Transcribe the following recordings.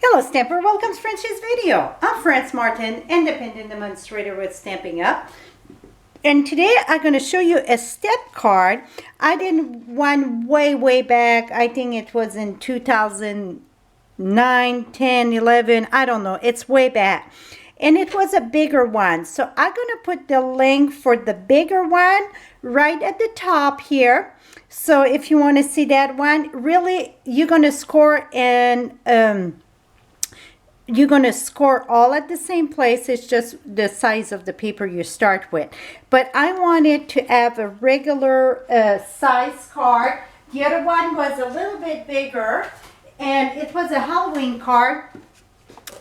Hello Stamper, welcome to Frenchie's video. I'm France Martin, independent demonstrator with Stampin' Up. And today I'm going to show you a step card. I did one way back. I think it was in 2009, 10, 11. I don't know. It's way back. And it was a bigger one. So I'm going to put the link for the bigger one right at the top here. So if you want to see that one, really, you're going to score and you're going to score all at the same place. It's just the size of the paper you start with. But I wanted to have a regular size card. The other one was a little bit bigger, and it was a Halloween card.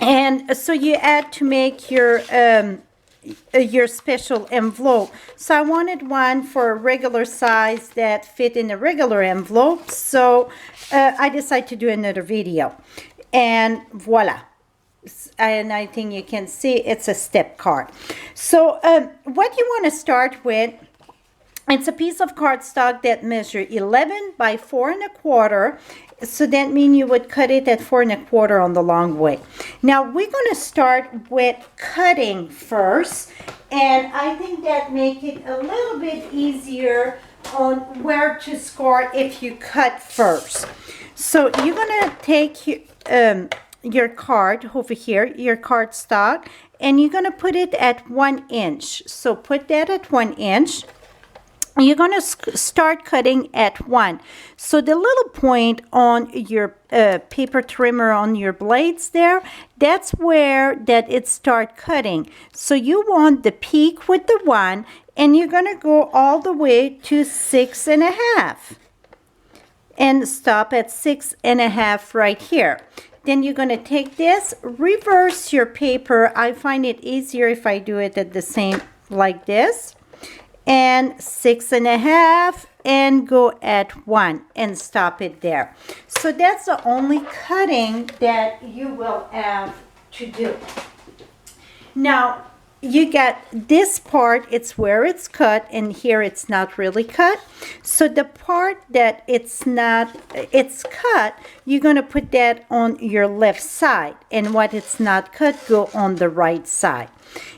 And so you had to make your special envelope. So I wanted one for a regular size that fit in a regular envelope. So I decided to do another video. And voila. And I think you can see it's a step card. So what you want to start with, it's a piece of cardstock that measures 11 by 4 1/4. So that means you would cut it at 4 1/4 on the long way. Now we're going to start with cutting first, and I think that makes it a little bit easier on where to score if you cut first. So you're going to take your card over here, your cardstock, and you're going to put it at 1 inch. So put that at 1 inch. You're going to start cutting at 1. So the little point on your paper trimmer on your blades there, that's where that it start cutting. So you want the peak with the 1, and you're going to go all the way to 6 1/2 and stop at 6 1/2 right here. Then you're going to take this, reverse your paper. I find it easier if I do it at the same like this. And 6 1/2 and go at 1 and stop it there. So that's the only cutting that you will have to do. Now you got this part, it's where it's cut, and here it's not really cut. So the part that it's cut, you're going to put that on your left side, and what it's not cut go on the right side.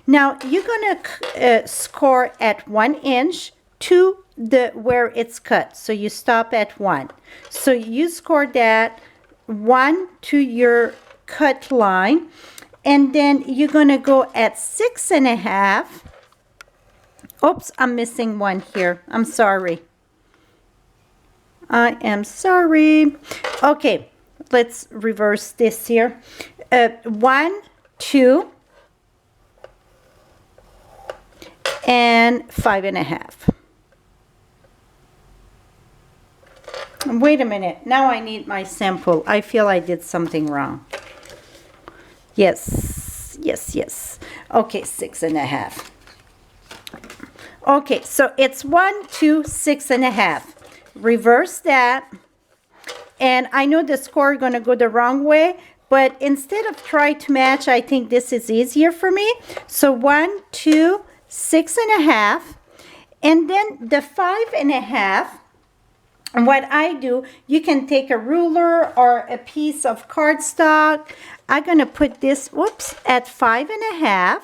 Now you're going to score at 1 inch to the where it's cut. So you stop at 1. So you score that 1 to your cut line. And then you're going to go at 6 1/2. Oops, I'm missing one here. I'm sorry. I am sorry. Okay, let's reverse this here. 1, 2, and 5 1/2. Wait a minute. Now I need my sample. I feel I did something wrong. Yes. Okay, 6 1/2. Okay, so it's 1, 2, 6 1/2. Reverse that. And I know the score is going to go the wrong way, but instead of trying to match, I think this is easier for me. So 1, 2, 6 1/2. And then the 5 1/2. And what I do, you can take a ruler or a piece of cardstock. I'm going to put this, whoops, at 5 1/2.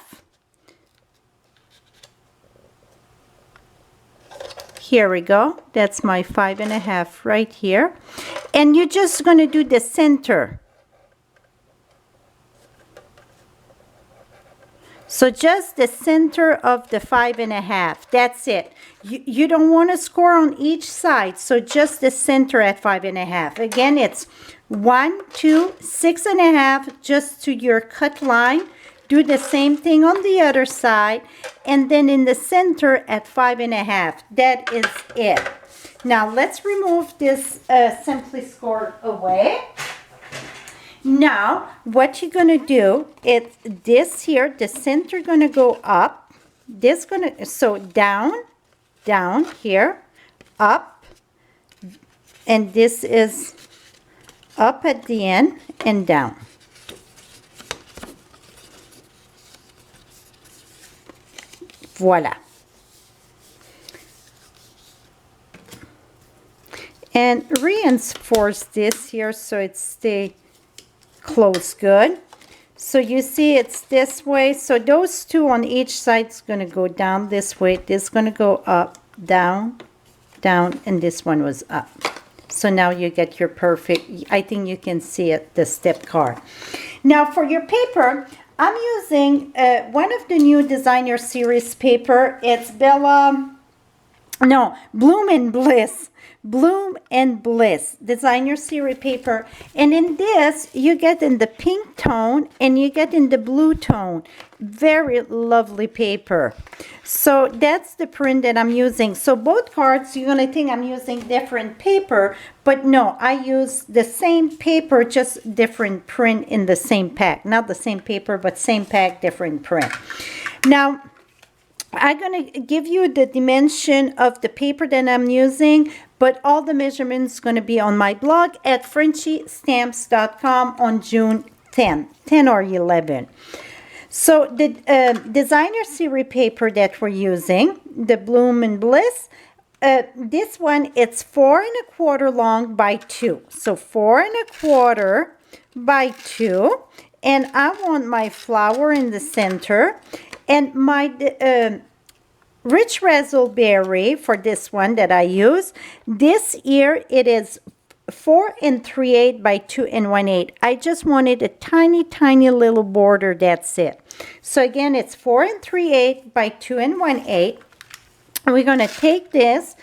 Here we go. That's my 5 1/2 right here. And you're just going to do the center. So just the center of the 5 1/2. That's it. You don't want to score on each side. So just the center at 5 1/2. Again, it's 1, 2, 6 1/2 just to your cut line. Do the same thing on the other side. And then in the center at 5 1/2. That is it. Now let's remove this Simply Score away. Now, what you're going to do, it's this here, the center going to go up. This going to, so down here, up, and this is up at the end and down. Voila. And reinforce this here so it stays close good. So you see it's this way. So those two on each side is going to go down this way. This is going to go up, down, down, and this one was up. So now you get your perfect, I think you can see it, the step card. Now for your paper, I'm using one of the new designer series paper. It's Bloom and Bliss. Bloom and Bliss designer series paper, and in this you get in the pink tone and you get in the blue tone. Very lovely paper. So that's the print that I'm using. So both cards, you're gonna think I'm using different paper, but no, I use the same paper, just different print in the same pack. Not the same paper, but same pack, different print. Now I'm going to give you the dimension of the paper that I'm using, but all the measurements going to be on my blog at FrenchieStamps.com on June 10 or 11. So the designer series paper that we're using, the Bloom and Bliss, this one, it's 4 1/4 long by 2. So 4 1/4 by 2. And I want my flower in the center. And my rich raspberry for this one that I use, this year it is 4 3/8 by 2 1/8. I just wanted a tiny, tiny little border, that's it. So again, it's 4 3/8 by 2 1/8. And we're going to take this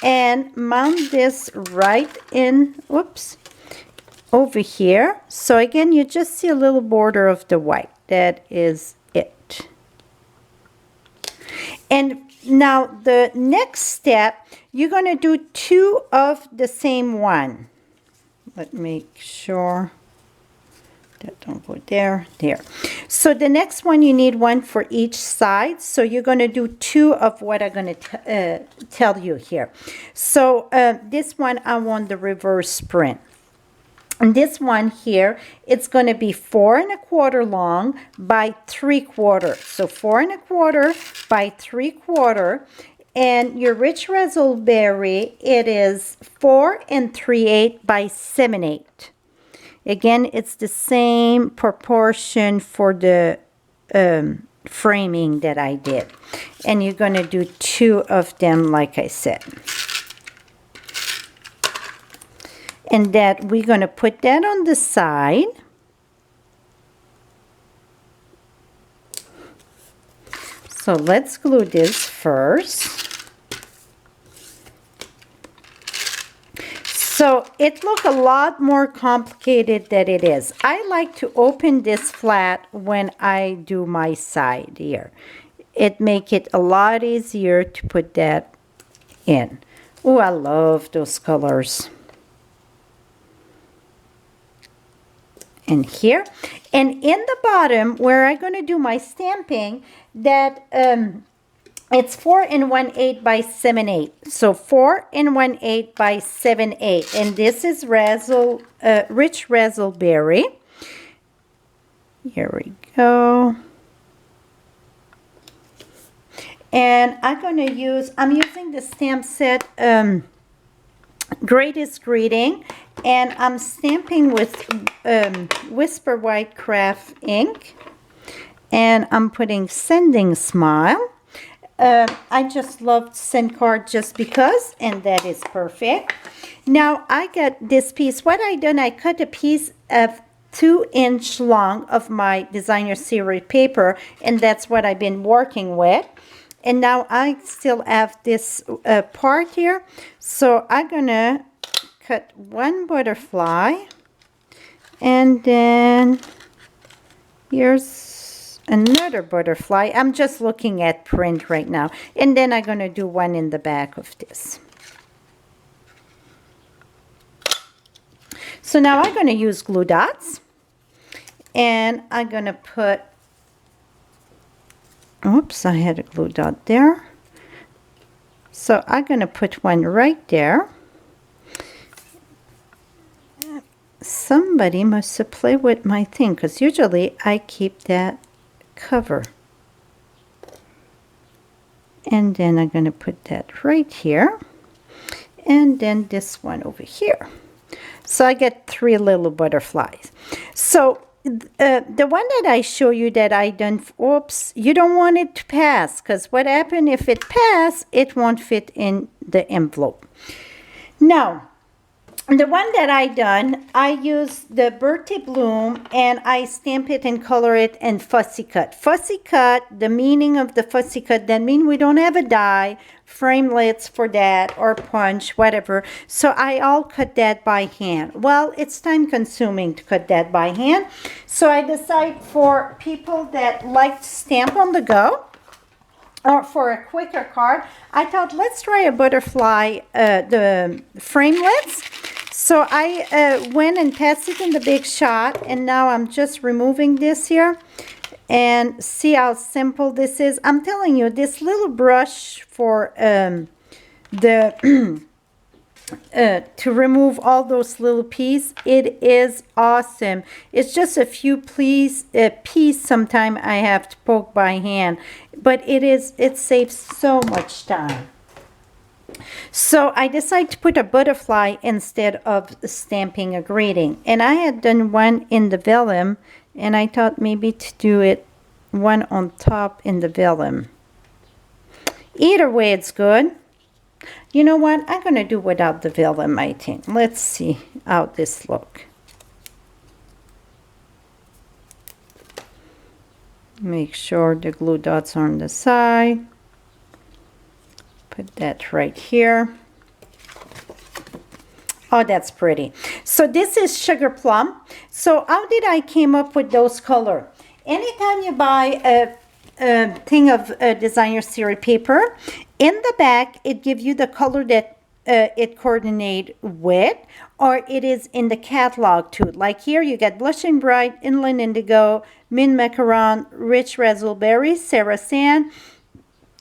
and mount this right in, over here. So again, you just see a little border of the white. That is it. And now the next step, you're going to do 2 of the same one. Let me make sure that don't go there. So the next one, you need one for each side. So you're going to do 2 of what I'm going to tell you here. So this one, I want the reverse print. And this one here, it's going to be 4 1/4 long by 3/4. So 4 1/4 by 3/4. And your rich raspberry, it is 4 3/8 by 7/8. Again, it's the same proportion for the framing that I did. And you're going to do 2 of them, like I said. And that we're going to put that on the side. So let's glue this first. So it looks a lot more complicated than it is. I like to open this flat when I do my side here. It makes it a lot easier to put that in. Oh, I love those colors. And here, and in the bottom where I'm going to do my stamping, that it's 4 1/8 by 7/8. So 4 1/8 by 7/8, and this is rich raspberry. Here we go. And I'm using the stamp set Greatest Greeting, and I'm stamping with Whisper White Craft ink, and I'm putting Sending Smile. I just love to send card just because, and that is perfect. Now I got this piece. What I done, I cut a piece of 2-inch long of my designer series paper, and that's what I've been working with. And now I still have this part here. So I'm going to cut 1 butterfly. And then here's another butterfly. I'm just looking at print right now. And then I'm going to do 1 in the back of this. So now I'm going to use glue dots. And I'm going to put... Oops, I had a glue dot there. So I'm going to put 1 right there. Somebody must have played with my thing, because usually I keep that cover. And then I'm going to put that right here. And then this one over here. So I get 3 little butterflies. So the one that I show you that I done, oops, you don't want it to pass, because what happened if it pass, it won't fit in the envelope. Now, the one that I done, I use the Birthday Bloom and I stamp it and color it in fussy cut. Fussy cut, the meaning of the fussy cut, that means we don't have a die, framelits for that, or punch, whatever. So I all cut that by hand. Well, it's time consuming to cut that by hand. So I decide for people that like to stamp on the go, or for a quicker card, I thought let's try a butterfly, the framelits. So I went and tested in the Big Shot, and now I'm just removing this here. And see how simple this is. I'm telling you, this little brush for the to remove all those little pieces, it is awesome. It's just a few piece sometimes I have to poke by hand, but it saves so much time. So I decided to put a butterfly instead of stamping a greeting. And I had done one in the vellum, and I thought maybe to do it one on top in the vellum. Either way, it's good. You know what? I'm going to do without the vellum, I think. Let's see how this look. Make sure the glue dots are on the side. Put that right here. Oh, that's pretty. So this is Sugar Plum. So how did I came up with those color? Anytime you buy a thing of designer series paper, in the back it gives you the color that it coordinate with, or it is in the catalog too. Like here you get Blushing Bright, Inland Indigo, Mint Macaron, Rich Raspberry, Sarah Sand,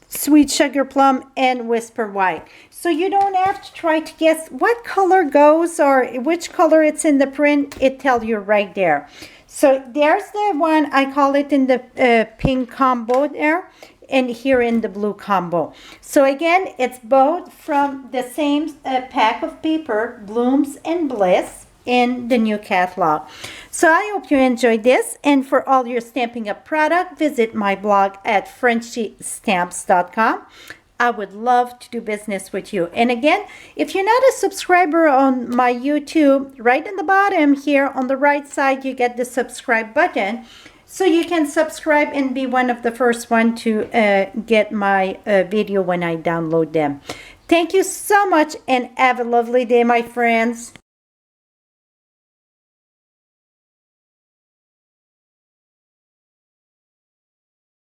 Sweet Sugar Plum, and Whisper White. So you don't have to try to guess what color goes or which color it's in the print. It tells you right there. So there's the one, I call it in the pink combo there, and here in the blue combo. So again, it's both from the same pack of paper, Blooms and Bliss, in the new catalog. So I hope you enjoyed this, and for all your Stampin' Up product, visit my blog at FrenchieStamps.com. I would love to do business with you. And again, if you're not a subscriber on my YouTube, right in the bottom here on the right side, you get the subscribe button. So you can subscribe and be one of the first one to get my video when I download them. Thank you so much, and have a lovely day, my friends.